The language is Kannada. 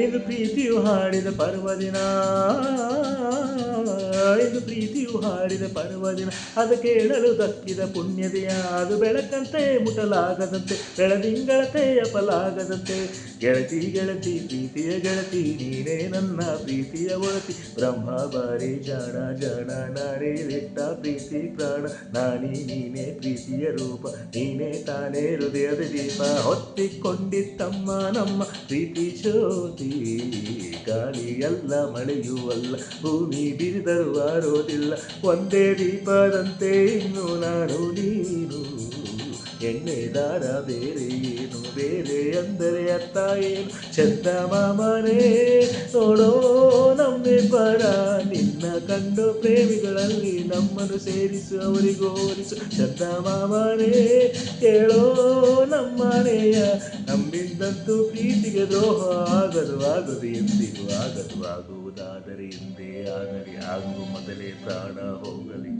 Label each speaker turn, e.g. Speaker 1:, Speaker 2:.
Speaker 1: ಇದು ಪ್ರೀತಿಯು ಹಾಡಿದ ಪರ್ವದಿನ, ಇದು ಪ್ರೀತಿಯು ಹಾಡಿದ ಪರ್ವದಿನ, ಅದು ಕೇಳಲು ದಕ್ಕಿದ ಪುಣ್ಯದಿಯ. ಅದು ಬೆಳಕಂತೆ ಮುಟಲಾಗದಂತೆ, ಬೆಳದಿಂಗಳತೆ ಅಪಲಾಗದಂತೆ. ಗೆಳತಿ ಗೆಳತಿ ಪ್ರೀತಿಯ ಗೆಳತಿ, ನೀನೇ ನನ್ನ ಪ್ರೀತಿಯ ಒಳತಿ. ಬ್ರಹ್ಮ ಬಾರಿ ಜಾಣ ಜಾಣ, ನಾನೇ ಬಿಟ್ಟ ಪ್ರೀತಿ ಪ್ರಾಣ. ನೀನೇ ಪ್ರೀತಿಯ ರೂಪ, ನೀನೇ ತಾನೇ ಹೃದಯದ ದೀಪ. ಹೊತ್ತಿಕೊಂಡಿತ್ತಮ್ಮ ನಮ್ಮ ಪ್ರೀತಿ ಜ್ಯೋತಿ. ಗಾಳಿಯಲ್ಲ ಮಳೆಯೂ ಅಲ್ಲ, ಭೂಮಿ ಬಿರಿದರೂ ಆರೋದಿಲ್ಲ. ಒಂದೇ ದೀಪದಂತೆ ಇನ್ನು ನಾನು ನೀನು. ಎಣ್ಣೆ ದಾರ ಬೇರೆ ಏನು, ಬೇರೆ ಅಂದರೆ ಅರ್ಥ ಏನು. ಚಂದಮಾಮನೇ ನೋಡೋ ನಮ್ಮಿಬ್ಬರ, ನಿನ್ನ ಕಂಡು ಪ್ರೇಮಿಗಳಲ್ಲಿ ನಮ್ಮನ್ನು ಸೇರಿಸು, ಅವರಿಗೋರಿಸು. ಚಂದಮಾಮನೇ ಕೇಳೋ ನಮ್ಮನೆಯ, ನಮ್ಮಿಂದಂತೂ ಪ್ರೀತಿಗೆ ದ್ರೋಹ ಆಗದು ಆಗದು ಎಂದಿಗೂ ಆಗದು. ಆಗುವುದಾದರೆ ಹಿಂದೆ ಆಗಲಿ, ಆಗುವ ಮೊದಲೇ ಪ್ರಾಣ ಹೋಗಲಿ.